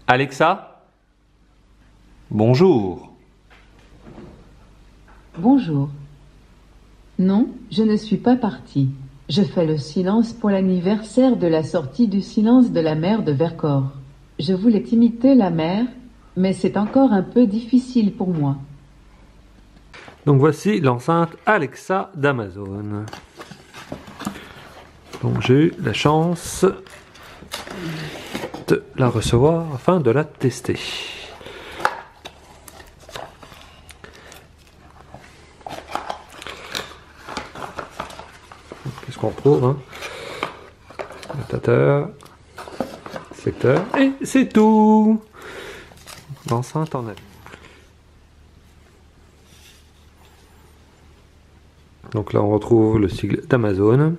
Alexa? Bonjour. Bonjour. Non, je ne suis pas partie. Je fais le silence pour l'anniversaire de la sortie du Silence de la mer de Vercors. Je voulais imiter la mer, mais c'est encore un peu difficile pour moi. Donc voici l'enceinte Alexa d'Amazon. Donc j'ai eu la chance de la recevoir afin de la tester. Qu'est-ce qu'on retrouve, hein? Adaptateur, secteur, et c'est tout. L'enceinte en elle. Donc là on retrouve le sigle d'Amazon,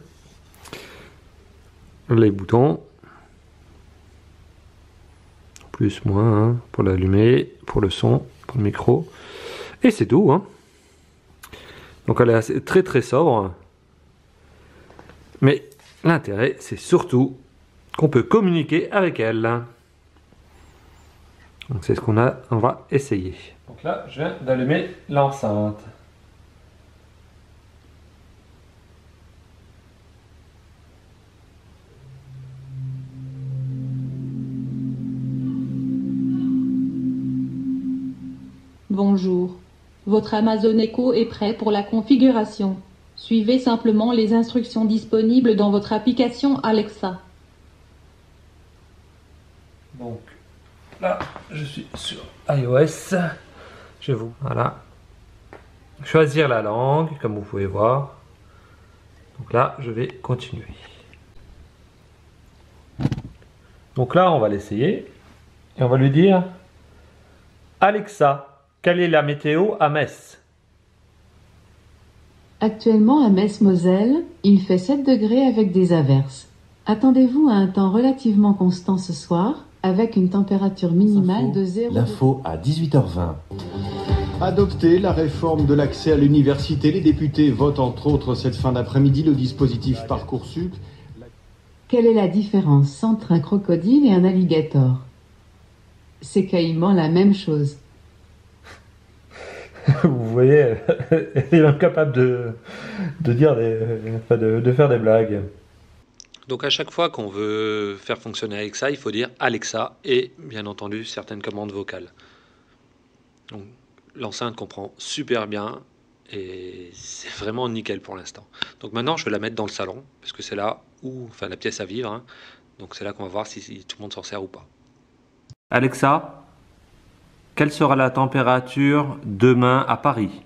les boutons, plus, moins, hein, pour l'allumer, pour le son, pour le micro, et c'est tout, hein. Donc elle est très très sobre, mais l'intérêt c'est surtout qu'on peut communiquer avec elle. Donc c'est ce on va essayer. Donc là je viens d'allumer l'enceinte. Bonjour. Votre Amazon Echo est prêt pour la configuration. Suivez simplement les instructions disponibles dans votre application Alexa. Donc là, je suis sur iOS. Je vais voilà, choisir la langue, comme vous pouvez voir. Donc là, je vais continuer. Donc là, on va l'essayer. Et on va lui dire: Alexa, quelle est la météo à Metz? Actuellement à Metz-Moselle, il fait 7 degrés avec des averses. Attendez-vous à un temps relativement constant ce soir, avec une température minimale de 0. L'info à 18h20. Adopter la réforme de l'accès à l'université, les députés votent entre autres cette fin d'après-midi le dispositif Parcoursup. Quelle est la différence entre un crocodile et un alligator? C'est quasiment la même chose. Vous voyez, elle est incapable de dire de faire des blagues. Donc à chaque fois qu'on veut faire fonctionner Alexa, il faut dire Alexa et bien entendu certaines commandes vocales. Donc l'enceinte comprend super bien et c'est vraiment nickel pour l'instant. Donc maintenant je vais la mettre dans le salon parce que c'est là où, enfin la pièce à vivre, hein. Donc c'est là qu'on va voir si tout le monde s'en sert ou pas. Alexa, quelle sera la température demain à Paris?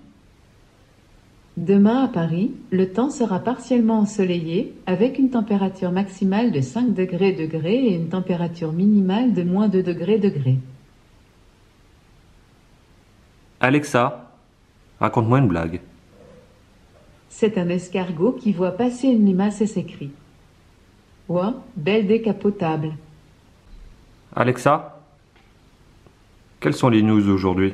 Demain à Paris, le temps sera partiellement ensoleillé, avec une température maximale de 5 degrés et une température minimale de moins 2 degrés. Alexa, raconte-moi une blague. C'est un escargot qui voit passer une limace et s'écrie: Ouah, belle décapotable. Alexa, quelles sont les news aujourd'hui?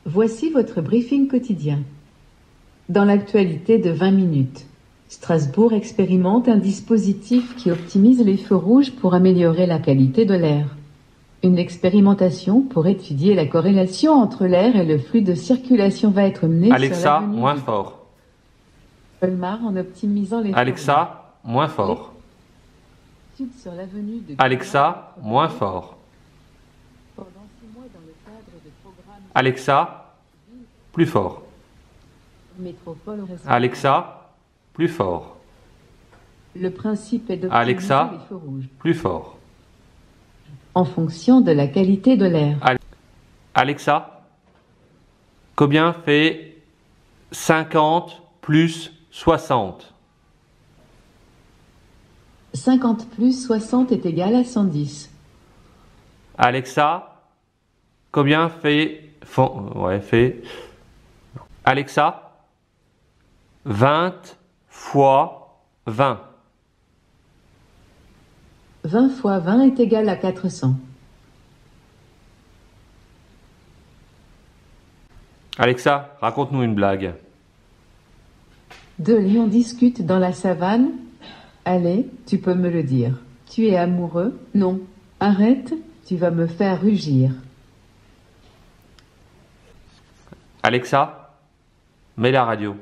Voici votre briefing quotidien. Dans l'actualité de 20 minutes, Strasbourg expérimente un dispositif qui optimise les feux rouges pour améliorer la qualité de l'air. Une expérimentation pour étudier la corrélation entre l'air et le flux de circulation va être menée Alexa, sur l'avenue moins du fort. Colmar en optimisant les Alexa, moins fort. sur l'avenue de Alexa, moins fort. Pendant 6 mois dans le cadre de programmes Alexa, plus fort. métropole Alexa, plus fort. Le principe est d'optimiser Alexa, les feux rouges plus fort. en fonction de la qualité de l'air. Alexa, combien fait 50 plus 60? 50 plus 60 est égal à 110. Alexa, combien fait... Alexa, 20 fois 20. 20 fois 20 est égal à 400. Alexa, raconte-nous une blague. 2 lions discutent dans la savane. Allez, tu peux me le dire. Tu es amoureux? Non. Arrête, Tu vas me faire rugir. Alexa, mets la radio.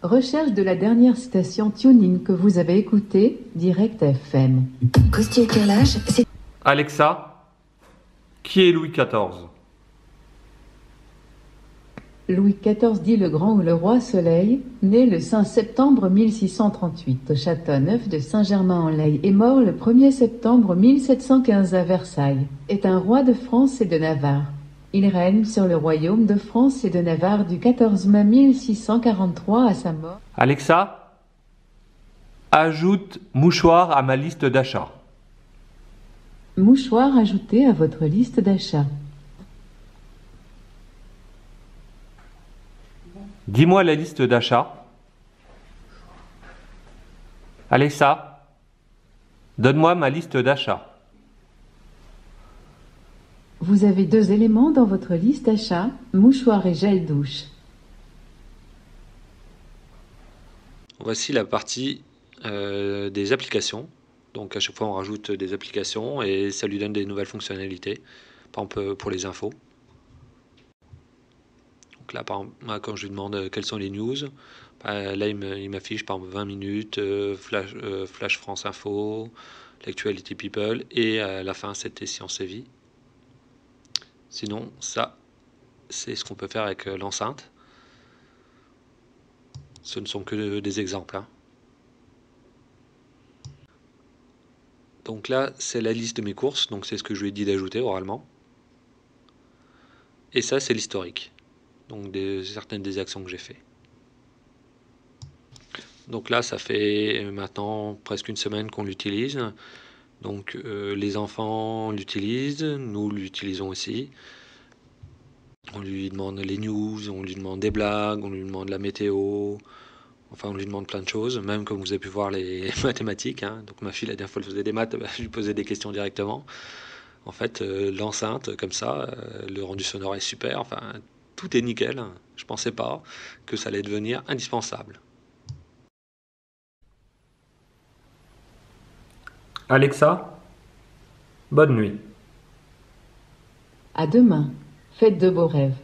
Recherche de la dernière station TuneIn que vous avez écoutée, Direct FM. Costume-éclairage, c'est... Alexa, qui est Louis XIV? Louis XIV dit le Grand ou le Roi Soleil, né le 5 septembre 1638 au Châteauneuf de Saint-Germain-en-Laye et mort le 1er septembre 1715 à Versailles, est un roi de France et de Navarre. Il règne sur le royaume de France et de Navarre du 14 mai 1643 à sa mort. Alexa, ajoute mouchoir à ma liste d'achat. Mouchoir ajouté à votre liste d'achat. Dis-moi la liste d'achat. Alexa, donne-moi ma liste d'achat. Vous avez 2 éléments dans votre liste d'achat, mouchoir et gel douche. Voici la partie des applications. Donc à chaque fois on rajoute des applications et ça lui donne des nouvelles fonctionnalités. Par exemple pour les infos. Donc là par exemple, moi, quand je lui demande quelles sont les news, là il m'affiche par exemple 20 minutes, Flash France Info, l'actualité People et à la fin c'était Science et Vie. Sinon ça c'est ce qu'on peut faire avec l'enceinte. Ce ne sont que des exemples. Hein. Donc là, c'est la liste de mes courses, donc c'est ce que je lui ai dit d'ajouter oralement. Et ça, c'est l'historique, donc certaines des actions que j'ai fait. Donc là, ça fait maintenant presque une semaine qu'on l'utilise. Donc les enfants l'utilisent, nous l'utilisons aussi. On lui demande les news, on lui demande des blagues, on lui demande la météo. Enfin, on lui demande plein de choses, même comme vous avez pu voir les mathématiques. Hein. Donc ma fille, la dernière fois, elle faisait des maths, je lui posais des questions directement. En fait, l'enceinte, comme ça, le rendu sonore est super. Enfin, tout est nickel. Je pensais pas que ça allait devenir indispensable. Alexa, bonne nuit. À demain. Faites de beaux rêves.